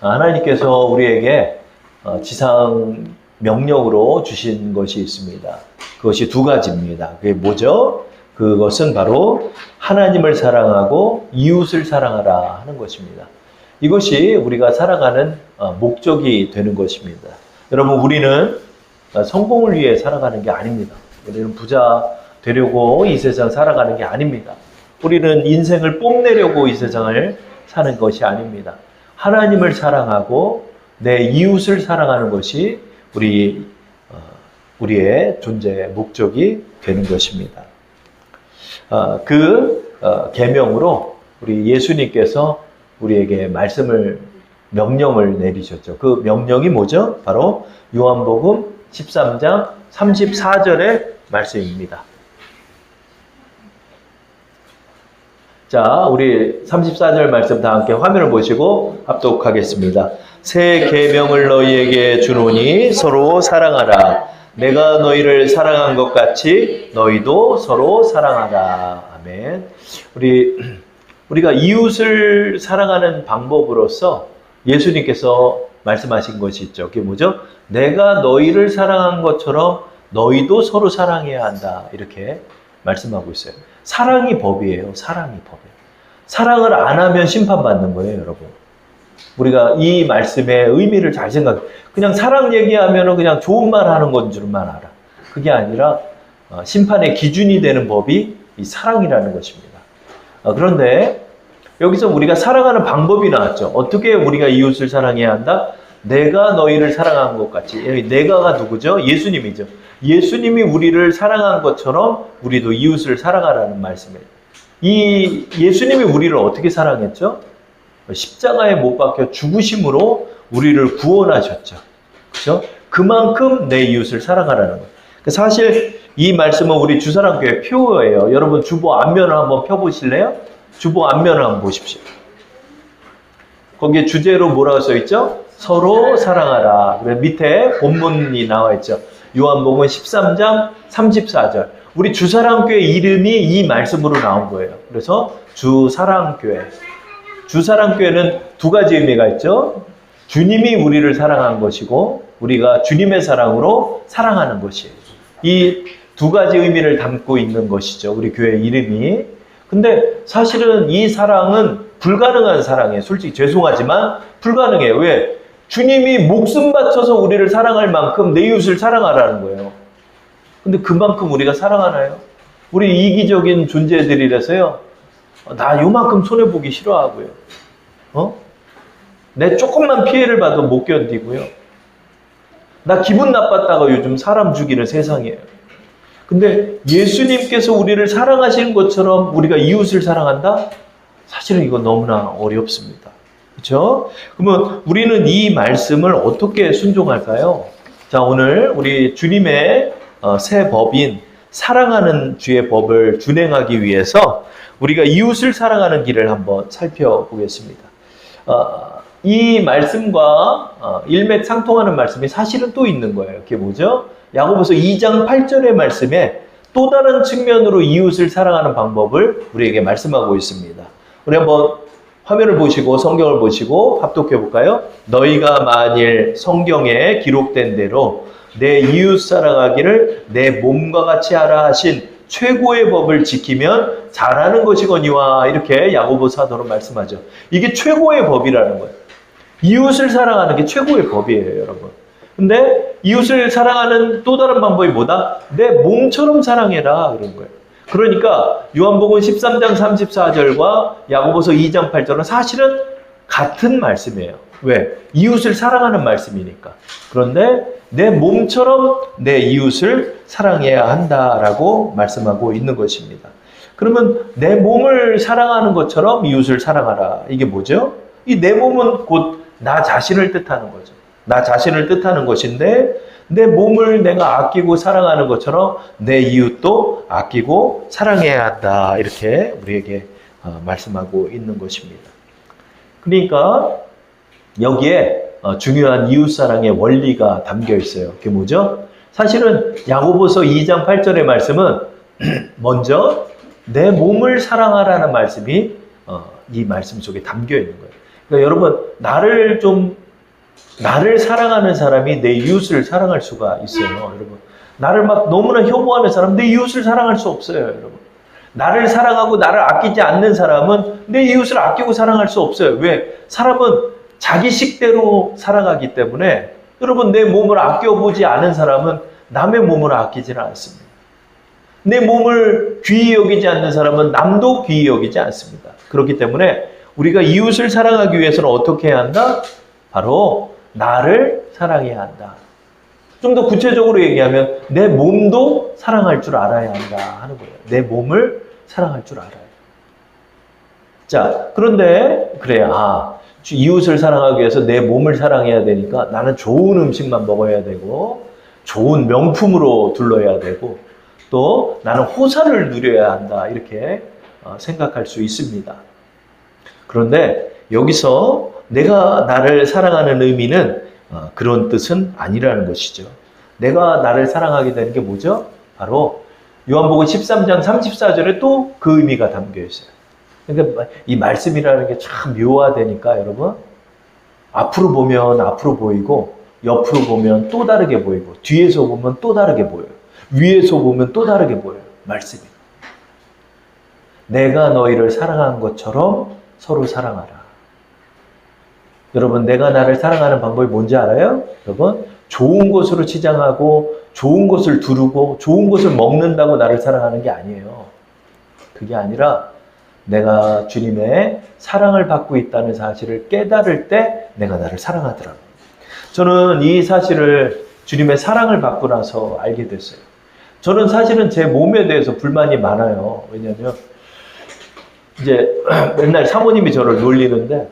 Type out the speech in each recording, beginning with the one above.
하나님께서 우리에게 지상 명령으로 주신 것이 있습니다. 그것이 두 가지입니다. 그게 뭐죠? 그것은 바로 하나님을 사랑하고 이웃을 사랑하라 하는 것입니다. 이것이 우리가 살아가는 목적이 되는 것입니다. 여러분, 우리는 성공을 위해 살아가는 게 아닙니다. 우리는 부자 되려고 이 세상 살아가는 게 아닙니다. 우리는 인생을 뽐내려고 이 세상을 사는 것이 아닙니다. 하나님을 사랑하고 내 이웃을 사랑하는 것이 우리의 존재의 목적이 되는 것입니다. 계명으로 우리 예수님께서 우리에게 명령을 내리셨죠. 그 명령이 뭐죠? 바로 요한복음 13장 34절의 말씀입니다. 자, 우리 34절 말씀 다 함께 화면을 보시고 합독하겠습니다. 새 계명을 너희에게 주노니 서로 사랑하라. 내가 너희를 사랑한 것 같이 너희도 서로 사랑하라. 아멘. 우리가 이웃을 사랑하는 방법으로서 예수님께서 말씀하신 것이 있죠. 그게 뭐죠? 내가 너희를 사랑한 것처럼 너희도 서로 사랑해야 한다. 이렇게 말씀하고 있어요. 사랑이 법이에요. 사랑이 법이에요. 사랑을 안 하면 심판받는 거예요, 여러분. 우리가 이 말씀의 의미를 잘 생각해. 그냥 사랑 얘기하면 그냥 좋은 말 하는 건 줄만 알아. 그게 아니라 심판의 기준이 되는 법이 이 사랑이라는 것입니다. 그런데 여기서 우리가 사랑하는 방법이 나왔죠. 어떻게 우리가 이웃을 사랑해야 한다? 내가 너희를 사랑한 것 같이. 내가가 누구죠? 예수님이죠. 예수님이 우리를 사랑한 것처럼 우리도 이웃을 사랑하라는 말씀이에요. 이 예수님이 우리를 어떻게 사랑했죠? 십자가에 못 박혀 죽으심으로 우리를 구원하셨죠. 그렇죠? 그만큼 내 이웃을 사랑하라는 거예요. 사실 이 말씀은 우리 주사랑교회 표어예요. 여러분 주보 앞면을 한번 펴보실래요? 주보 앞면을 한번 보십시오. 거기에 주제로 뭐라고 써있죠? 서로 사랑하라. 그래서 밑에 본문이 나와 있죠. 요한복음 13장 34절. 우리 주사랑교회 이름이 이 말씀으로 나온 거예요. 그래서 주사랑교회. 주사랑교회는 두 가지 의미가 있죠. 주님이 우리를 사랑한 것이고 우리가 주님의 사랑으로 사랑하는 것이에요. 이 두 가지 의미를 담고 있는 것이죠. 우리 교회 이름이. 근데 사실은 이 사랑은 불가능한 사랑이에요. 솔직히 죄송하지만 불가능해요. 왜? 주님이 목숨 바쳐서 우리를 사랑할 만큼 내 이웃을 사랑하라는 거예요. 근데 그만큼 우리가 사랑하나요? 우리 이기적인 존재들이라서요. 나 요만큼 손해보기 싫어하고요. 내 조금만 피해를 봐도 못 견디고요. 나 기분 나빴다가 요즘 사람 죽이는 세상이에요. 근데 예수님께서 우리를 사랑하시는 것처럼 우리가 이웃을 사랑한다? 사실은 이건 너무나 어렵습니다. 그렇죠? 그러면 우리는 이 말씀을 어떻게 순종할까요? 자, 오늘 우리 주님의 새 법인 사랑하는 주의 법을 준행하기 위해서 우리가 이웃을 사랑하는 길을 한번 살펴보겠습니다. 이 말씀과 일맥상통하는 말씀이 사실은 또 있는 거예요. 그게 뭐죠? 야고보서 2장 8절의 말씀에 또 다른 측면으로 이웃을 사랑하는 방법을 우리에게 말씀하고 있습니다. 우리 한번 화면을 보시고 성경을 보시고 합독해 볼까요? 너희가 만일 성경에 기록된 대로 내 이웃 사랑하기를 내 몸과 같이 하라 하신 최고의 법을 지키면 잘하는 것이거니와 이렇게 야고보 사도는 말씀하죠. 이게 최고의 법이라는 거예요. 이웃을 사랑하는 게 최고의 법이에요, 여러분. 근데 이웃을 사랑하는 또 다른 방법이 뭐다? 내 몸처럼 사랑해라 그런 거예요. 그러니까 요한복음 13장 34절과 야고보서 2장 8절은 사실은 같은 말씀이에요. 왜? 이웃을 사랑하는 말씀이니까. 그런데 내 몸처럼 내 이웃을 사랑해야 한다라고 말씀하고 있는 것입니다. 그러면 내 몸을 사랑하는 것처럼 이웃을 사랑하라. 이게 뭐죠? 이 내 몸은 곧 나 자신을 뜻하는 거죠. 나 자신을 뜻하는 것인데 내 몸을 내가 아끼고 사랑하는 것처럼 내 이웃도 아끼고 사랑해야 한다. 이렇게 우리에게 말씀하고 있는 것입니다. 그러니까 여기에 중요한 이웃사랑의 원리가 담겨 있어요. 그게 뭐죠? 사실은 야고보서 2장 8절의 말씀은 먼저 내 몸을 사랑하라는 말씀이 이 말씀 속에 담겨 있는 거예요. 그러니까 여러분, 나를 사랑하는 사람이 내 이웃을 사랑할 수가 있어요, 여러분. 나를 막 너무나 혐오하는 사람, 내 이웃을 사랑할 수 없어요, 여러분. 나를 사랑하고 나를 아끼지 않는 사람은 내 이웃을 아끼고 사랑할 수 없어요. 왜? 사람은 자기 식대로 살아가기 때문에 여러분, 내 몸을 아껴보지 않은 사람은 남의 몸을 아끼지는 않습니다. 내 몸을 귀히 여기지 않는 사람은 남도 귀히 여기지 않습니다. 그렇기 때문에 우리가 이웃을 사랑하기 위해서는 어떻게 해야 한다? 바로 나를 사랑해야 한다. 좀 더 구체적으로 얘기하면 내 몸도 사랑할 줄 알아야 한다 하는 거예요. 내 몸을 사랑할 줄 알아야. 자, 그런데 그래, 이웃을 사랑하기 위해서 내 몸을 사랑해야 되니까 나는 좋은 음식만 먹어야 되고 좋은 명품으로 둘러야 되고 또 나는 호사를 누려야 한다, 이렇게 생각할 수 있습니다. 그런데 여기서 내가 나를 사랑하는 의미는 그런 뜻은 아니라는 것이죠. 내가 나를 사랑하게 되는 게 뭐죠? 바로 요한복음 13장 34절에 또 그 의미가 담겨 있어요. 그러니까 이 말씀이라는 게 참 묘하다니까, 여러분. 앞으로 보면 앞으로 보이고 옆으로 보면 또 다르게 보이고 뒤에서 보면 또 다르게 보여요. 위에서 보면 또 다르게 보여요. 말씀이. 내가 너희를 사랑한 것처럼 서로 사랑하라. 여러분, 내가 나를 사랑하는 방법이 뭔지 알아요? 여러분, 좋은 것으로 치장하고 좋은 것을 두르고 좋은 것을 먹는다고 나를 사랑하는 게 아니에요. 그게 아니라 내가 주님의 사랑을 받고 있다는 사실을 깨달을 때 내가 나를 사랑하더라고요. 저는 이 사실을 주님의 사랑을 받고 나서 알게 됐어요. 저는 사실은 제 몸에 대해서 불만이 많아요. 왜냐하면 이제 맨날 사모님이 저를 놀리는데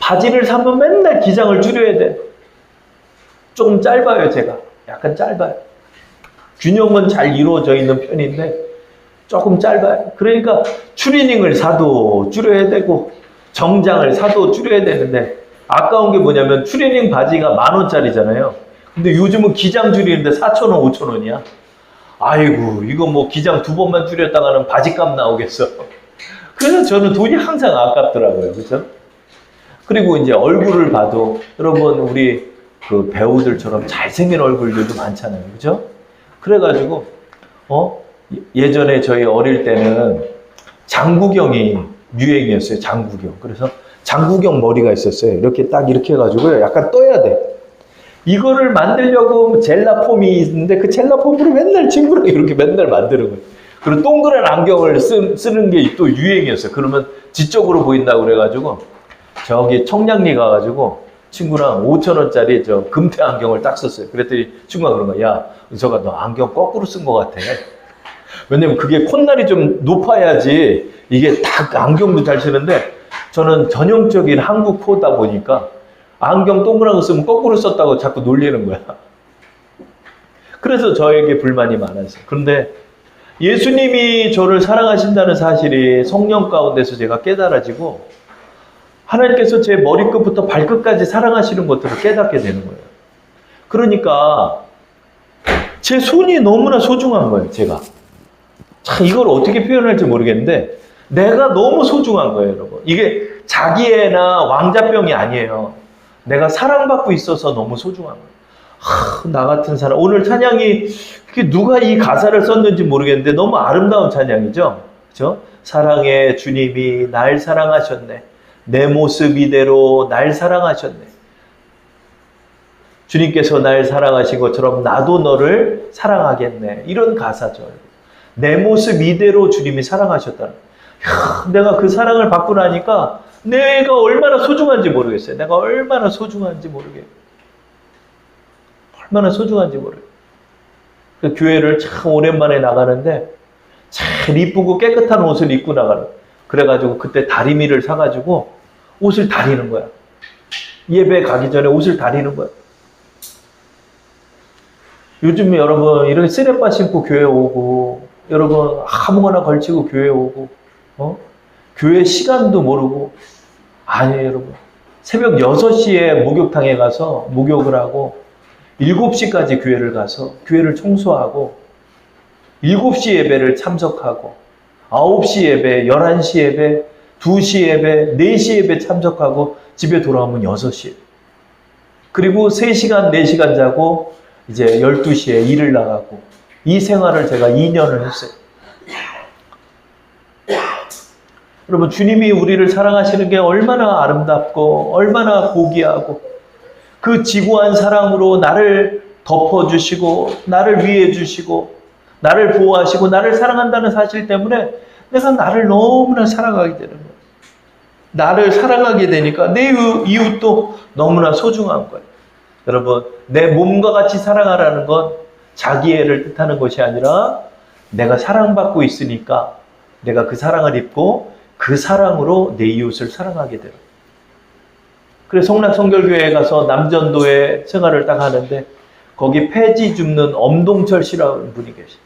바지를 사면 맨날 기장을 줄여야 돼. 조금 짧아요, 제가. 약간 짧아요. 균형은 잘 이루어져 있는 편인데 조금 짧아요. 그러니까 추리닝을 사도 줄여야 되고 정장을 사도 줄여야 되는데 아까운 게 뭐냐면 추리닝 바지가 10,000원짜리잖아요. 근데 요즘은 기장 줄이는데 4,000원, 5,000원이야. 아이고, 이거 뭐 기장 2번만 줄였다가는 바지값 나오겠어. 그래서 저는 돈이 항상 아깝더라고요. 그죠? 그리고 이제 얼굴을 봐도 여러분, 우리 그 배우들처럼 잘생긴 얼굴들도 많잖아요. 그죠? 그래가지고 예전에 저희 어릴 때는 장구경이 유행이었어요. 장구경. 그래서 장구경 머리가 있었어요. 이렇게 딱 이렇게 해가지고요. 약간 떠야 돼. 이거를 만들려고 젤라폼이 있는데 그 젤라폼으로 맨날 친구랑 이렇게 맨날 만드는 거예요. 그리고 동그란 안경을 쓰는 게 또 유행이었어요. 그러면 지적으로 보인다고 그래가지고 저기 청량리 가가지고 친구랑 5,000원짜리 저 금태 안경을 딱 썼어요. 그랬더니 친구가 그런 거야. 야, 은서가 너 안경 거꾸로 쓴 것 같아. 왜냐면 그게 콧날이 좀 높아야지 이게 딱 안경도 잘 쓰는데 저는 전형적인 한국 코다 보니까 안경 동그란 거 쓰면 거꾸로 썼다고 자꾸 놀리는 거야. 그래서 저에게 불만이 많았어요. 그런데 예수님이 저를 사랑하신다는 사실이 성령 가운데서 제가 깨달아지고 하나님께서 제 머리끝부터 발끝까지 사랑하시는 것들을 깨닫게 되는 거예요. 그러니까 제 손이 너무나 소중한 거예요, 제가. 참 이걸 어떻게 표현할지 모르겠는데 내가 너무 소중한 거예요, 여러분. 이게 자기애나 왕자병이 아니에요. 내가 사랑받고 있어서 너무 소중한 거예요. 나 같은 사람. 오늘 찬양이 누가 이 가사를 썼는지 모르겠는데 너무 아름다운 찬양이죠. 그렇죠? 사랑의 주님이 날 사랑하셨네. 내 모습 이대로 날 사랑하셨네. 주님께서 날 사랑하신 것처럼 나도 너를 사랑하겠네. 이런 가사죠. 내 모습 이대로 주님이 사랑하셨다는. 내가 그 사랑을 받고 나니까 내가 얼마나 소중한지 모르겠어요. 내가 얼마나 소중한지 모르겠어요. 얼마나 소중한지 모르겠어요. 그 교회를 참 오랜만에 나가는데 참 이쁘고 깨끗한 옷을 입고 나가는. 그래가지고 그때 다리미를 사가지고 옷을 다리는 거야. 예배 가기 전에 옷을 다리는 거야. 요즘 여러분 이렇게 쓰레빠 신고 교회 오고 여러분 아무거나 걸치고 교회 오고 교회 시간도 모르고 아니에요, 여러분. 새벽 6시에 목욕탕에 가서 목욕을 하고 7시까지 교회를 가서 교회를 청소하고 7시 예배를 참석하고 9시 예배, 11시 예배 2시 예배, 4시 예배 참석하고 집에 돌아오면 6시. 그리고 3시간, 4시간 자고 이제 12시에 일을 나가고 이 생활을 제가 2년을 했어요. 여러분, 주님이 우리를 사랑하시는 게 얼마나 아름답고 얼마나 고귀하고 그 지구한 사랑으로 나를 덮어주시고 나를 위해 주시고 나를 보호하시고 나를 사랑한다는 사실 때문에 내가 나를 너무나 사랑하게 되는 거예요. 나를 사랑하게 되니까 내 이웃도 너무나 소중한 거예요. 여러분, 내 몸과 같이 사랑하라는 건 자기애를 뜻하는 것이 아니라 내가 사랑받고 있으니까 내가 그 사랑을 입고 그 사랑으로 내 이웃을 사랑하게 돼요. 그래서 성락성결교회에 가서 남전도에 생활을 딱 하는데 거기 폐지 줍는 엄동철 씨라는 분이 계세요.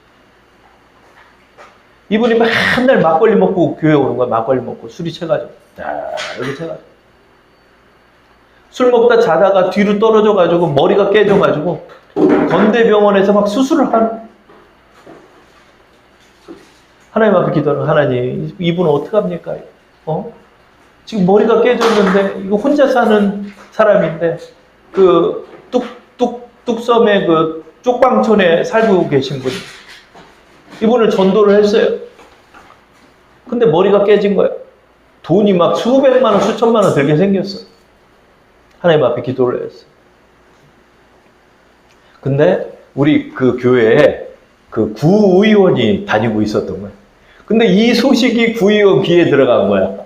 이분이 맨날 막걸리 먹고 교회 오는 거야. 막걸리 먹고 술이 채가지고 이렇게 채가지고 술 먹다 자다가 뒤로 떨어져가지고 머리가 깨져가지고 건대병원에서 막 수술을 하는. 하나님 앞에 기도하는, 하나님 이분은 어떡합니까? 지금 머리가 깨졌는데 이거 혼자 사는 사람인데 그 뚝섬의 그 쪽방촌에 살고 계신 분, 이분을 전도를 했어요. 근데 머리가 깨진 거야. 돈이 막 수백만 원, 수천만 원 들게 생겼어. 하나님 앞에 기도를 했어. 근데 우리 그 교회에 그 구의원이 다니고 있었던 거야. 근데 이 소식이 구의원 귀에 들어간 거야.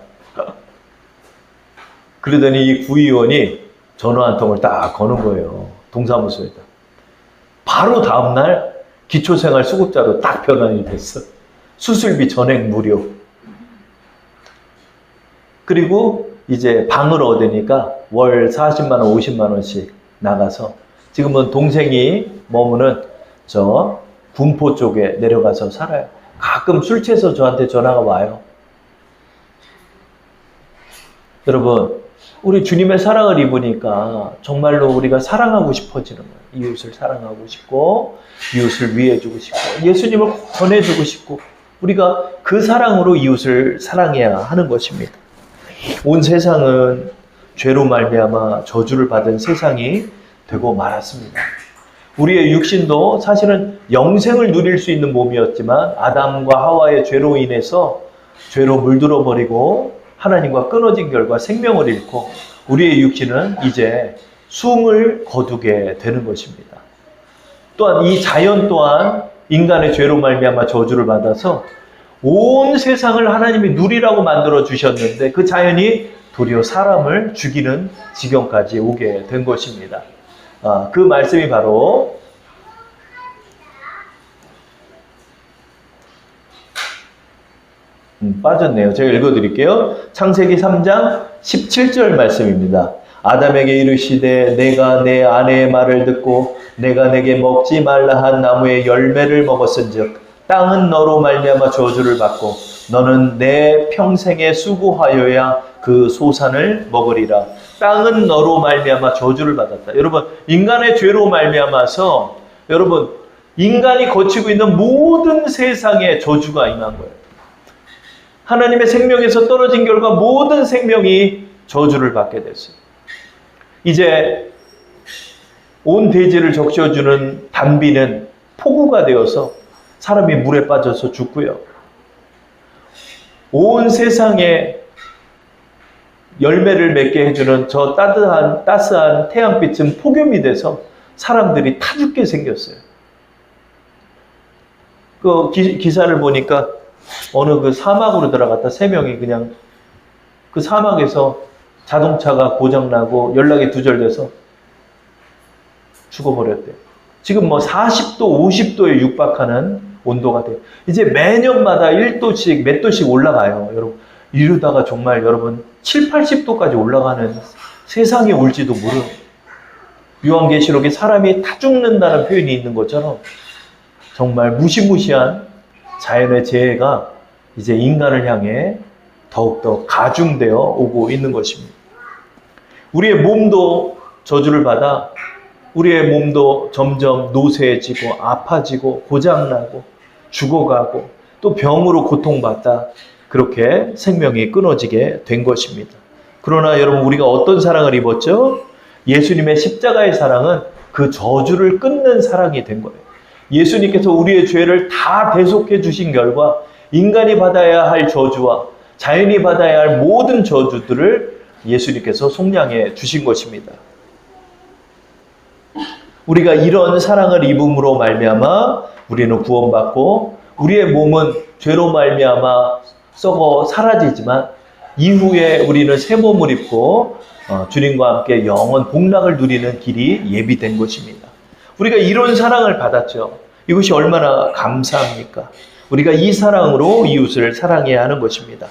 그러더니 이 구의원이 전화 한 통을 딱 거는 거예요. 동사무소에다. 바로 다음날 기초생활 수급자로 딱 변환이 됐어. 수술비 전액 무료. 그리고 이제 방을 얻으니까 월 40만 원, 50만 원씩 나가서 지금은 동생이 머무는 저 군포 쪽에 내려가서 살아요. 가끔 술 취해서 저한테 전화가 와요. 여러분, 우리 주님의 사랑을 입으니까 정말로 우리가 사랑하고 싶어지는 거예요. 이웃을 사랑하고 싶고 이웃을 위해주고 싶고 예수님을 전해주고 싶고 우리가 그 사랑으로 이웃을 사랑해야 하는 것입니다. 온 세상은 죄로 말미암아 저주를 받은 세상이 되고 말았습니다. 우리의 육신도 사실은 영생을 누릴 수 있는 몸이었지만 아담과 하와의 죄로 인해서 죄로 물들어 버리고 하나님과 끊어진 결과 생명을 잃고 우리의 육신은 이제 숨을 거두게 되는 것입니다. 또한 이 자연 또한 인간의 죄로 말미암아 저주를 받아서 온 세상을 하나님이 누리라고 만들어 주셨는데 그 자연이 도리어 사람을 죽이는 지경까지 오게 된 것입니다. 그 말씀이 바로 빠졌네요. 제가 읽어드릴게요. 창세기 3장 17절 말씀입니다. 아담에게 이르시되 내가 내 아내의 말을 듣고 내가 내게 먹지 말라 한 나무의 열매를 먹었은즉 땅은 너로 말미암아 저주를 받고 너는 내 평생에 수고하여야 그 소산을 먹으리라. 땅은 너로 말미암아 저주를 받았다. 여러분, 인간의 죄로 말미암아서 여러분 인간이 거치고 있는 모든 세상에 저주가 임한 거예요. 하나님의 생명에서 떨어진 결과 모든 생명이 저주를 받게 됐어요. 이제 온 대지를 적셔주는 단비는 폭우가 되어서 사람이 물에 빠져서 죽고요. 온 세상에 열매를 맺게 해주는 저 따스한 태양빛은 폭염이 돼서 사람들이 타 죽게 생겼어요. 그 기사를 보니까 어느 그 사막으로 들어갔다 3명이 그냥 그 사막에서 자동차가 고장나고 연락이 두절돼서 죽어버렸대요. 지금 뭐 40도, 50도에 육박하는 온도가 돼요. 이제 매년마다 1도씩, 몇 도씩 올라가요. 여러분, 이러다가 정말 여러분 7, 80도까지 올라가는 세상이 올지도 모르는. 요한계시록에 사람이 타 죽는다는 표현이 있는 것처럼 정말 무시무시한 자연의 재해가 이제 인간을 향해 더욱더 가중되어 오고 있는 것입니다. 우리의 몸도 저주를 받아 우리의 몸도 점점 노쇠해지고 아파지고 고장나고 죽어가고 또 병으로 고통받다 그렇게 생명이 끊어지게 된 것입니다. 그러나 여러분, 우리가 어떤 사랑을 입었죠? 예수님의 십자가의 사랑은 그 저주를 끊는 사랑이 된 거예요. 예수님께서 우리의 죄를 다 대속해 주신 결과 인간이 받아야 할 저주와 자연이 받아야 할 모든 저주들을 예수님께서 속량해 주신 것입니다. 우리가 이런 사랑을 입음으로 말미암아 우리는 구원받고 우리의 몸은 죄로 말미암아 썩어 사라지지만 이후에 우리는 새 몸을 입고 주님과 함께 영원 복락을 누리는 길이 예비된 것입니다. 우리가 이런 사랑을 받았죠. 이것이 얼마나 감사합니까? 우리가 이 사랑으로 이웃을 사랑해야 하는 것입니다.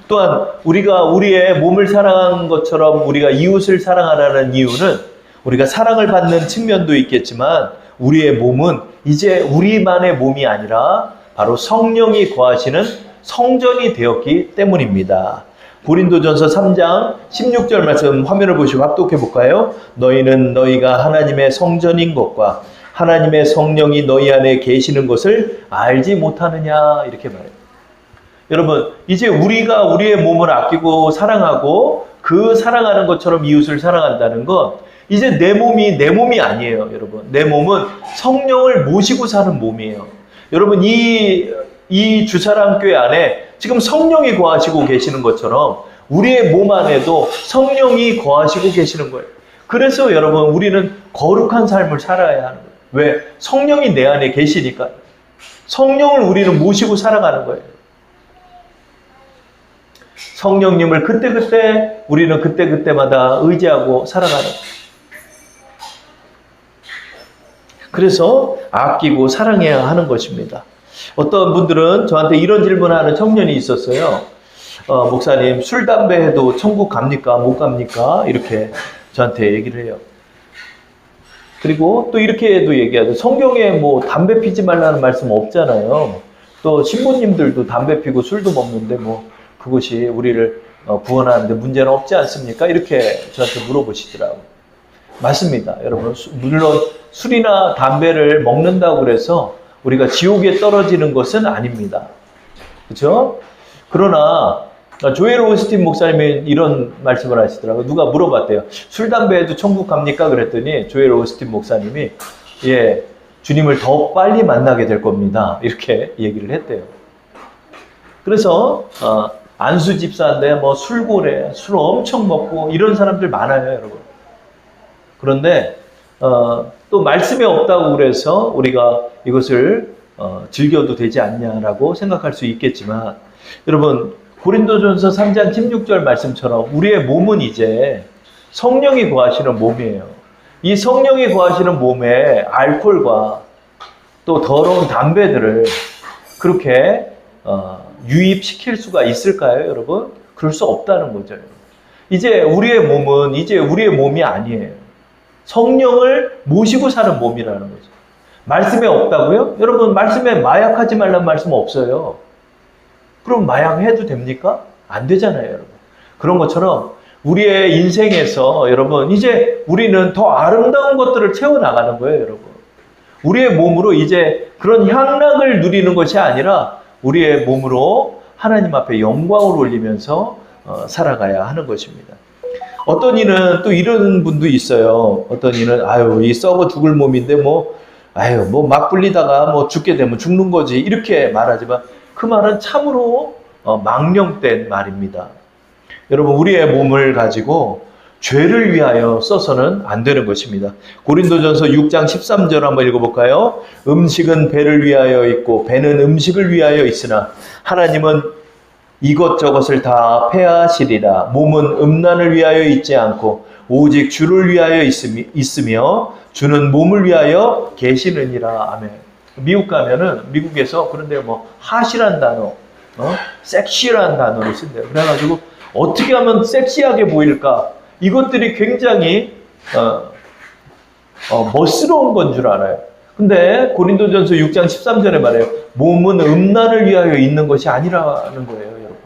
또한 우리가 우리의 몸을 사랑한 것처럼 우리가 이웃을 사랑하라는 이유는 우리가 사랑을 받는 측면도 있겠지만 우리의 몸은 이제 우리만의 몸이 아니라 바로 성령이 거하시는 성전이 되었기 때문입니다. 고린도전서 3장 16절 말씀 화면을 보시고 합독해 볼까요? 너희는 너희가 하나님의 성전인 것과 하나님의 성령이 너희 안에 계시는 것을 알지 못하느냐, 이렇게 말해요. 여러분, 이제 우리가 우리의 몸을 아끼고 사랑하고 그 사랑하는 것처럼 이웃을 사랑한다는 건 이제 내 몸이 아니에요. 여러분, 내 몸은 성령을 모시고 사는 몸이에요. 여러분, 이 주사랑교회 안에 지금 성령이 거하시고 계시는 것처럼 우리의 몸 안에도 성령이 거하시고 계시는 거예요. 그래서 여러분, 우리는 거룩한 삶을 살아야 하는 거예요. 왜? 성령이 내 안에 계시니까. 성령을 우리는 모시고 살아가는 거예요. 성령님을 그때그때 우리는 그때그때마다 의지하고 살아가는 거예요. 그래서 아끼고 사랑해야 하는 것입니다. 어떤 분들은 저한테 이런 질문하는 청년이 있었어요. 목사님, 술, 담배 해도 천국 갑니까? 못 갑니까? 이렇게 저한테 얘기를 해요. 그리고 또 이렇게도 얘기하죠. 성경에 뭐 담배 피지 말라는 말씀 없잖아요. 또 신부님들도 담배 피고 술도 먹는데 뭐 그것이 우리를 구원하는데 문제는 없지 않습니까? 이렇게 저한테 물어보시더라고요. 맞습니다. 여러분, 물론 술이나 담배를 먹는다고 그래서 우리가 지옥에 떨어지는 것은 아닙니다. 그렇죠? 그러나 조엘 오스틴 목사님이 이런 말씀을 하시더라고요. 누가 물어봤대요. 술, 담배해도 천국 갑니까? 그랬더니 조엘 오스틴 목사님이 예, 주님을 더 빨리 만나게 될 겁니다. 이렇게 얘기를 했대요. 그래서 안수 집사인데 뭐 술고래, 술 엄청 먹고 이런 사람들 많아요, 여러분. 그런데 또 말씀에 없다고 그래서 우리가 이것을 즐겨도 되지 않냐라고 생각할 수 있겠지만, 여러분, 고린도전서 3장 16절 말씀처럼 우리의 몸은 이제 성령이 거하시는 몸이에요. 이 성령이 거하시는 몸에 알코올과 또 더러운 담배들을 그렇게 유입시킬 수가 있을까요, 여러분? 그럴 수 없다는 거죠. 이제 우리의 몸은 이제 우리의 몸이 아니에요. 성령을 모시고 사는 몸이라는 거죠. 말씀에 없다고요? 여러분, 말씀에 마약하지 말라는 말씀 없어요. 그럼 마약해도 됩니까? 안 되잖아요, 여러분. 그런 것처럼 우리의 인생에서 여러분, 이제 우리는 더 아름다운 것들을 채워나가는 거예요, 여러분. 우리의 몸으로 이제 그런 향락을 누리는 것이 아니라 우리의 몸으로 하나님 앞에 영광을 올리면서 살아가야 하는 것입니다. 어떤 이는 또 이런 분도 있어요. 어떤 이는 이 썩어 죽을 몸인데 뭐 막 불리다가 뭐 죽게 되면 죽는 거지, 이렇게 말하지만 그 말은 참으로 망령된 말입니다. 여러분, 우리의 몸을 가지고 죄를 위하여 써서는 안 되는 것입니다. 고린도전서 6장 13절 한번 읽어볼까요? 음식은 배를 위하여 있고 배는 음식을 위하여 있으나 하나님은 이것저것을 다 폐하시리라. 몸은 음란을 위하여 있지 않고 오직 주를 위하여 있으며 주는 몸을 위하여 계시느니라. 아멘. 미국 가면은 미국에서 그런데 뭐 핫이란 단어, 섹시란 단어를 쓴대요. 그래가지고 어떻게 하면 섹시하게 보일까? 이것들이 굉장히 멋스러운 건 줄 알아요. 근데 고린도전서 6장 13절에 말해요. 몸은 음란을 위하여 있는 것이 아니라는 거예요, 여러분.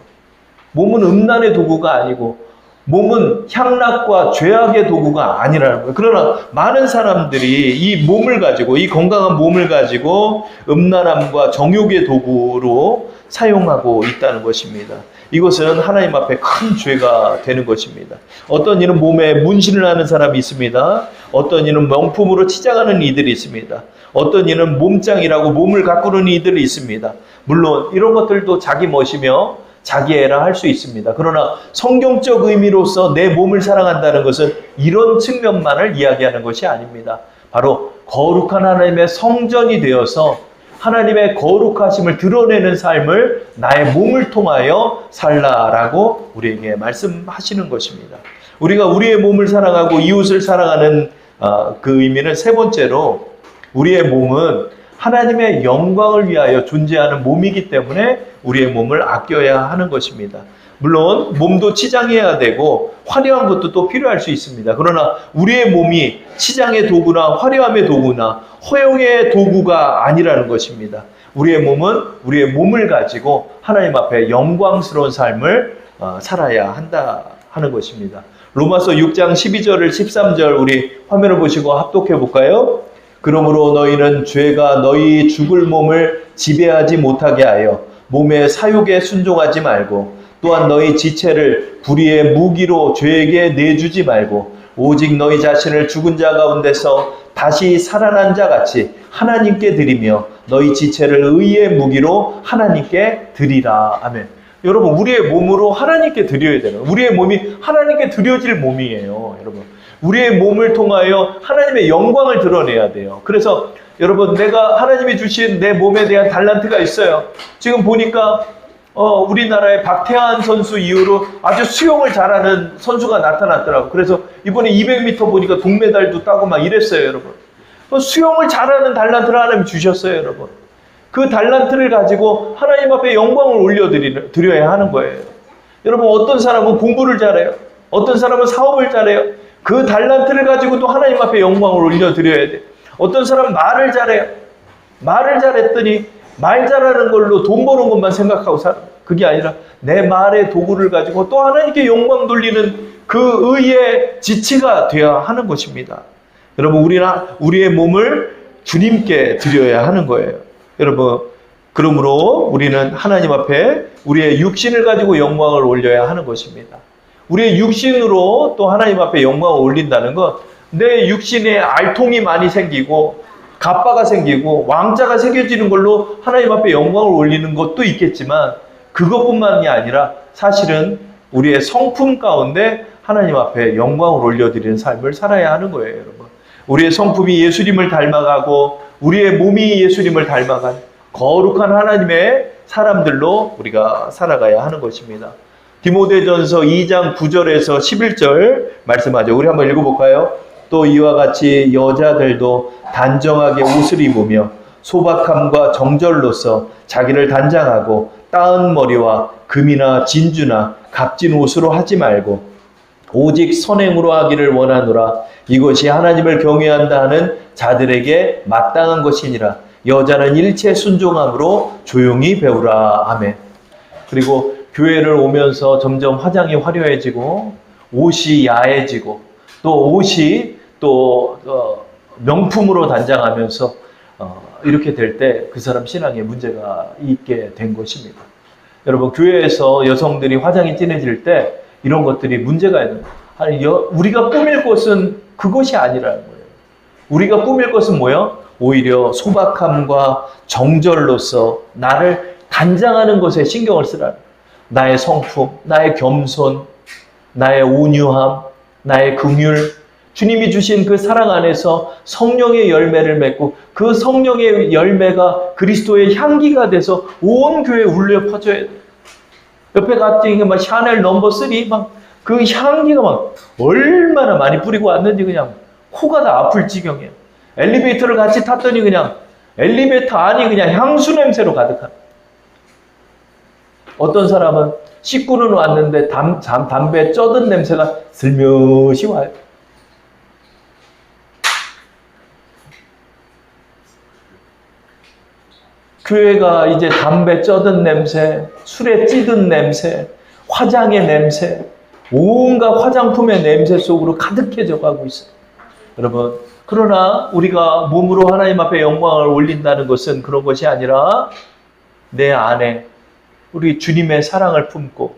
몸은 음란의 도구가 아니고 몸은 향락과 죄악의 도구가 아니라는 거예요. 그러나 많은 사람들이 이 몸을 가지고, 이 건강한 몸을 가지고 음란함과 정욕의 도구로 사용하고 있다는 것입니다. 이것은 하나님 앞에 큰 죄가 되는 것입니다. 어떤 이는 몸에 문신을 하는 사람이 있습니다. 어떤 이는 명품으로 치장하는 이들이 있습니다. 어떤 이는 몸짱이라고 몸을 가꾸는 이들이 있습니다. 물론 이런 것들도 자기 멋이며 자기 애라 할 수 있습니다. 그러나 성경적 의미로서 내 몸을 사랑한다는 것은 이런 측면만을 이야기하는 것이 아닙니다. 바로 거룩한 하나님의 성전이 되어서 하나님의 거룩하심을 드러내는 삶을 나의 몸을 통하여 살라라고 우리에게 말씀하시는 것입니다. 우리가 우리의 몸을 사랑하고 이웃을 사랑하는 그 의미는 세 번째로, 우리의 몸은 하나님의 영광을 위하여 존재하는 몸이기 때문에 우리의 몸을 아껴야 하는 것입니다. 물론 몸도 치장해야 되고 화려한 것도 또 필요할 수 있습니다. 그러나 우리의 몸이 치장의 도구나 화려함의 도구나 허영의 도구가 아니라는 것입니다. 우리의 몸은 우리의 몸을 가지고 하나님 앞에 영광스러운 삶을 살아야 한다 하는 것입니다. 로마서 6장 12절을 13절 우리 화면을 보시고 합독해 볼까요? 그러므로 너희는 죄가 너희 죽을 몸을 지배하지 못하게 하여 몸의 사욕에 순종하지 말고, 또한 너희 지체를 불의의 무기로 죄에게 내주지 말고 오직 너희 자신을 죽은 자 가운데서 다시 살아난 자 같이 하나님께 드리며 너희 지체를 의의 무기로 하나님께 드리라. 아멘. 여러분, 우리의 몸으로 하나님께 드려야 되는, 우리의 몸이 하나님께 드려질 몸이에요. 여러분, 우리의 몸을 통하여 하나님의 영광을 드러내야 돼요. 그래서 여러분, 내가 하나님이 주신 내 몸에 대한 달란트가 있어요. 지금 보니까 우리나라의 박태환 선수 이후로 아주 수영을 잘하는 선수가 나타났더라고요. 그래서 이번에 200m 보니까 동메달도 따고 막 이랬어요, 여러분. 수영을 잘하는 달란트를 하나님이 주셨어요, 여러분. 그 달란트를 가지고 하나님 앞에 영광을 올려드려야 하는 거예요. 여러분, 어떤 사람은 공부를 잘해요. 어떤 사람은 사업을 잘해요. 그 달란트를 가지고도 하나님 앞에 영광을 올려드려야 돼요. 어떤 사람은 말을 잘해요. 말을 잘했더니 말 잘하는 걸로 돈 버는 것만 생각하고 살아요. 그게 아니라 내 말의 도구를 가지고 또 하나님께 영광 돌리는 그 의의 지체가 되어야 하는 것입니다. 여러분, 우리의 몸을 주님께 드려야 하는 거예요. 여러분, 그러므로 우리는 하나님 앞에 우리의 육신을 가지고 영광을 올려야 하는 것입니다. 우리의 육신으로 또 하나님 앞에 영광을 올린다는 것, 내 육신에 알통이 많이 생기고 갑바가 생기고 왕자가 새겨지는 걸로 하나님 앞에 영광을 올리는 것도 있겠지만, 그것뿐만이 아니라 사실은 우리의 성품 가운데 하나님 앞에 영광을 올려드리는 삶을 살아야 하는 거예요, 여러분. 우리의 성품이 예수님을 닮아가고 우리의 몸이 예수님을 닮아간 거룩한 하나님의 사람들로 우리가 살아가야 하는 것입니다. 디모데전서 2장 9절에서 11절 말씀하죠. 우리 한번 읽어볼까요? 또 이와 같이 여자들도 단정하게 옷을 입으며 소박함과 정절로서 자기를 단장하고 따은 머리와 금이나 진주나 값진 옷으로 하지 말고 오직 선행으로 하기를 원하노라. 이것이 하나님을 경외한다 하는 자들에게 마땅한 것이니라. 여자는 일체 순종함으로 조용히 배우라. 아멘. 그리고 교회를 오면서 점점 화장이 화려해지고 옷이 야해지고 또 옷이 또 명품으로 단장하면서 이렇게 될 때 그 사람 신앙에 문제가 있게 된 것입니다. 여러분, 교회에서 여성들이 화장이 진해질 때 이런 것들이 문제가 있는 거예요. 아니, 우리가 꾸밀 것은 그것이 아니라는 거예요. 우리가 꾸밀 것은 뭐예요? 오히려 소박함과 정절로서 나를 단장하는 것에 신경을 쓰라는 거예요. 나의 성품, 나의 겸손, 나의 온유함, 나의 긍휼, 주님이 주신 그 사랑 안에서 성령의 열매를 맺고 그 성령의 열매가 그리스도의 향기가 돼서 온 교회에 울려 퍼져야 돼요. 옆에 갔더니 막 샤넬 넘버 3 막 그 향기가 막 얼마나 많이 뿌리고 왔는지 그냥 코가 다 아플 지경이에요. 엘리베이터를 같이 탔더니 그냥 엘리베이터 안이 그냥 향수 냄새로 가득한. 어떤 사람은 씻고는 왔는데 담배 쪄든 냄새가 슬며시 와요. 교회가 이제 담배 쪄든 냄새, 술에 찌든 냄새, 화장의 냄새, 온갖 화장품의 냄새 속으로 가득해져 가고 있어요. 여러분, 그러나 우리가 몸으로 하나님 앞에 영광을 올린다는 것은 그런 것이 아니라 내 안에 우리 주님의 사랑을 품고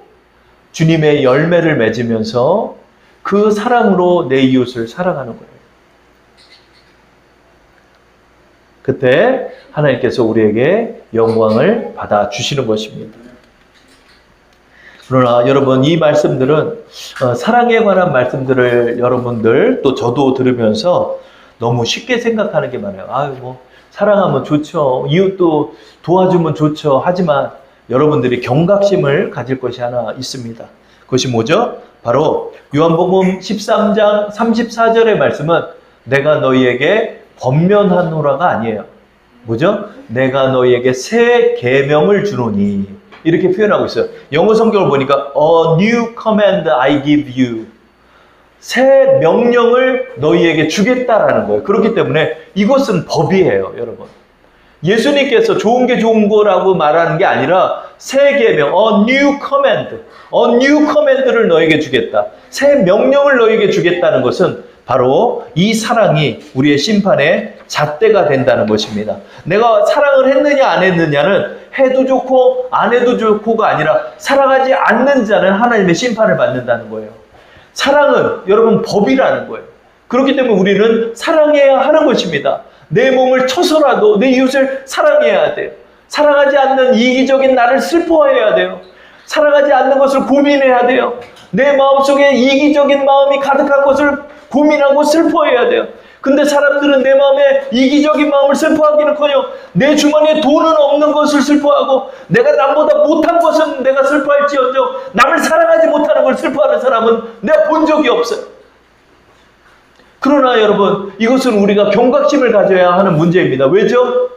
주님의 열매를 맺으면서 그 사랑으로 내 이웃을 사랑하는 거예요. 그때 하나님께서 우리에게 영광을 받아 주시는 것입니다. 그러나 여러분, 이 말씀들은 사랑에 관한 말씀들을 여러분들 또 저도 들으면서 너무 쉽게 생각하는 게 많아요. 아유, 뭐 사랑하면 좋죠. 이웃도 도와주면 좋죠. 하지만 여러분들이 경각심을 가질 것이 하나 있습니다. 그것이 뭐죠? 바로 요한복음 13장 34절의 말씀은 내가 너희에게 권면하노라가 아니에요. 뭐죠? 내가 너희에게 새 계명을 주노니 이렇게 표현하고 있어요. 영어 성경을 보니까 A new command I give you. 새 명령을 너희에게 주겠다라는 거예요. 그렇기 때문에 이것은 법이에요, 여러분. 예수님께서 좋은 게 좋은 거라고 말하는 게 아니라 새 계명, A new command, A new command를 너희에게 주겠다. 새 명령을 너희에게 주겠다는 것은 바로 이 사랑이 우리의 심판의 잣대가 된다는 것입니다. 내가 사랑을 했느냐 안 했느냐는 해도 좋고 안 해도 좋고가 아니라 사랑하지 않는 자는 하나님의 심판을 받는다는 거예요. 사랑은 여러분 법이라는 거예요. 그렇기 때문에 우리는 사랑해야 하는 것입니다. 내 몸을 쳐서라도 내 이웃을 사랑해야 돼요. 사랑하지 않는 이기적인 나를 슬퍼해야 돼요. 사랑하지 않는 것을 고민해야 돼요. 내 마음속에 이기적인 마음이 가득한 것을 고민하고 슬퍼해야 돼요. 근데 사람들은 내 마음에 이기적인 마음을 슬퍼하기는커녕 내 주머니에 돈은 없는 것을 슬퍼하고 내가 남보다 못한 것은 내가 슬퍼할지언정 남을 사랑하지 못하는 걸 슬퍼하는 사람은 내가 본 적이 없어요. 그러나 여러분, 이것은 우리가 경각심을 가져야 하는 문제입니다. 왜죠?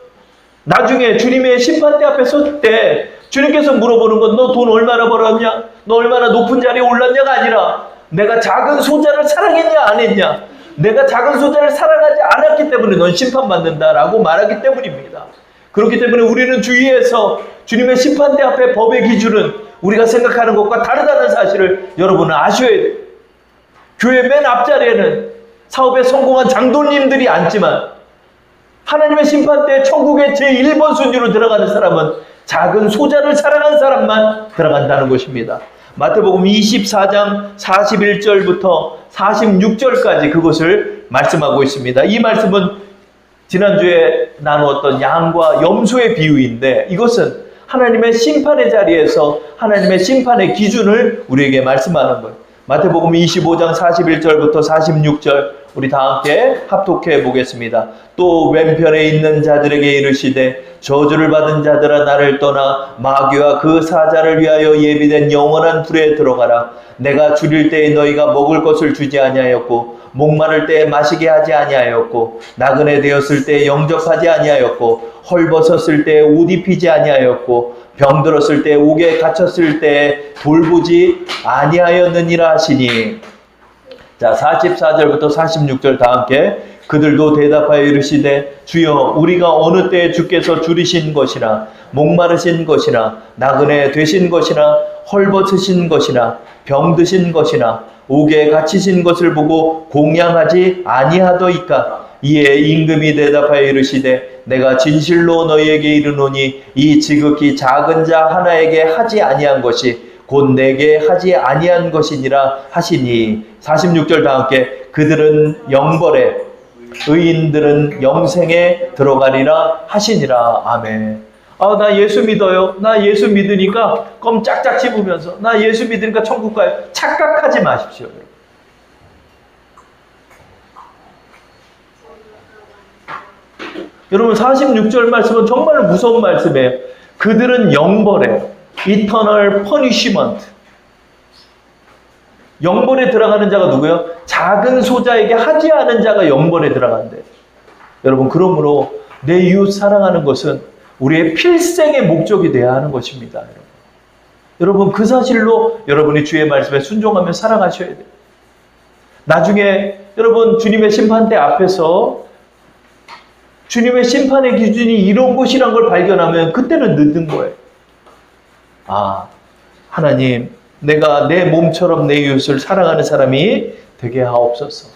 나중에 주님의 심판대 앞에 섰을 때 주님께서 물어보는 건 너 돈 얼마나 벌었냐? 너 얼마나 높은 자리에 올랐냐가 아니라 내가 작은 소자를 사랑했냐 안 했냐? 내가 작은 소자를 사랑하지 않았기 때문에 넌 심판받는다라고 말하기 때문입니다. 그렇기 때문에 우리는 주위에서 주님의 심판대 앞에 법의 기준은 우리가 생각하는 것과 다르다는 사실을 여러분은 아셔야 돼요. 교회 맨 앞자리에는 사업에 성공한 장로님들이 앉지만 하나님의 심판대 천국의 제1번 순위로 들어가는 사람은 작은 소자를 사랑한 사람만 들어간다는 것입니다. 마태복음 24장 41절부터 46절까지 그것을 말씀하고 있습니다. 이 말씀은 지난주에 나누었던 양과 염소의 비유인데 이것은 하나님의 심판의 자리에서 하나님의 심판의 기준을 우리에게 말씀하는 거예요. 마태복음 25장 41절부터 46절 우리 다 함께 합독해 보겠습니다. 또 왼편에 있는 자들에게 이르시되 저주를 받은 자들아 나를 떠나 마귀와 그 사자를 위하여 예비된 영원한 불에 들어가라. 내가 줄일 때에 너희가 먹을 것을 주지 아니하였고 목마를 때에 마시게 하지 아니하였고 나그네 되었을 때에 영접하지 아니하였고 헐벗었을 때에 옷 입히지 아니하였고 병들었을 때에 옥에 갇혔을 때에 돌보지 아니하였느니라 하시니. 자, 44절부터 46절 다 함께. 그들도 대답하여 이르시되 주여 우리가 어느 때에 주께서 줄이신 것이나 목마르신 것이나 나그네 되신 것이나 헐벗으신 것이나 병드신 것이나 옥에 갇히신 것을 보고 공양하지 아니하더이까. 이에 임금이 대답하여 이르시되 내가 진실로 너희에게 이르노니 이 지극히 작은 자 하나에게 하지 아니한 것이 곧 내게 하지 아니한 것이니라 하시니. 46절 다 함께. 그들은 영벌에 의인들은 영생에 들어가리라 하시니라. 아멘. 아, 나 예수 믿어요. 나 예수 믿으니까 껌 짝짝 씹으면서 나 예수 믿으니까 천국 가요. 착각하지 마십시오. 여러분 46절 말씀은 정말 무서운 말씀이에요. 그들은 영벌에 Eternal Punishment. 영벌에 들어가는 자가 누구예요? 작은 소자에게 하지 않은 자가 영벌에 들어간대. 여러분, 그러므로 내 이웃 사랑하는 것은 우리의 필생의 목적이 되어야 하는 것입니다. 여러분, 그 사실로 여러분이 주의 말씀에 순종하며 살아가셔야 돼요. 나중에 여러분 주님의 심판대 앞에서 주님의 심판의 기준이 이런 곳이란 걸 발견하면 그때는 늦은 거예요. 아, 하나님, 내가 내 몸처럼 내 이웃을 사랑하는 사람이 되게 하옵소서.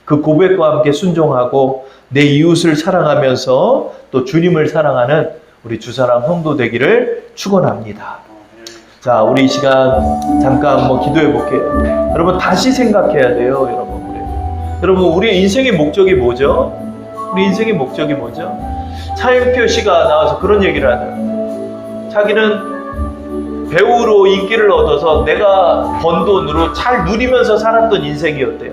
그 고백과 함께 순종하고 내 이웃을 사랑하면서 또 주님을 사랑하는 우리 주사랑 성도 되기를 축원합니다. 자, 우리 이 시간 잠깐 한번 기도해 볼게요. 여러분 다시 생각해야 돼요, 여러분. 여러분, 우리의 인생의 목적이 뭐죠? 우리 인생의 목적이 뭐죠? 차인표 씨가 나와서 그런 얘기를 하더라고요. 자기는 배우로 인기를 얻어서 내가 번 돈으로 잘 누리면서 살았던 인생이었대요.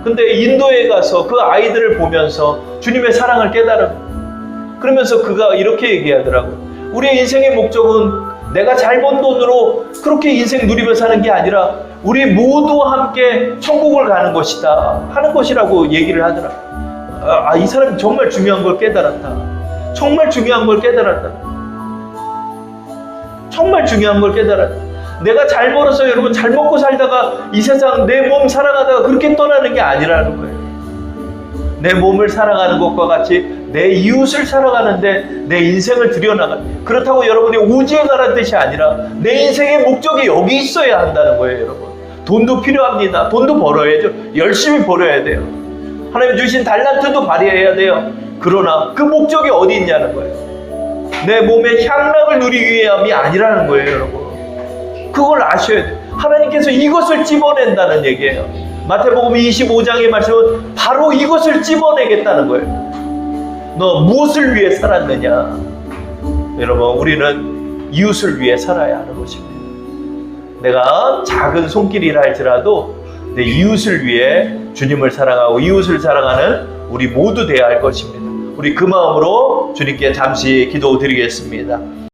근데 인도에 가서 그 아이들을 보면서 주님의 사랑을 깨달은, 그러면서 그가 이렇게 얘기하더라고요. 우리의 인생의 목적은 내가 잘 번 돈으로 그렇게 인생 누리며 사는 게 아니라 우리 모두 함께 천국을 가는 것이다 하는 것이라고 얘기를 하더라고요. 이 사람이 정말 중요한 걸 깨달았다. 정말 중요한 걸 깨달았다. 정말 중요한 걸 깨달았다. 내가 잘 벌어서 여러분 잘 먹고 살다가 이 세상 내 몸 사랑하다가 그렇게 떠나는 게 아니라는 거예요. 내 몸을 사랑하는 것과 같이 내 이웃을 사랑하는데 내 인생을 들여나가는, 그렇다고 여러분이 오지에 가라는 뜻이 아니라 내 인생의 목적이 여기 있어야 한다는 거예요. 여러분, 돈도 필요합니다. 돈도 벌어야죠. 열심히 벌어야 돼요. 하나님 주신 달란트도 발휘해야 돼요. 그러나 그 목적이 어디 있냐는 거예요. 내 몸의 향락을 누리기 위함이 아니라는 거예요. 여러분, 그걸 아셔야 돼요. 하나님께서 이것을 찝어낸다는 얘기예요. 마태복음 25장의 말씀은 바로 이것을 찝어내겠다는 거예요. 너 무엇을 위해 살았느냐? 여러분, 우리는 이웃을 위해 살아야 하는 것입니다. 내가 작은 손길이라 할지라도 내 이웃을 위해 주님을 사랑하고 이웃을 사랑하는 우리 모두 되어야 할 것입니다. 우리 그 마음으로 주님께 잠시 기도드리겠습니다.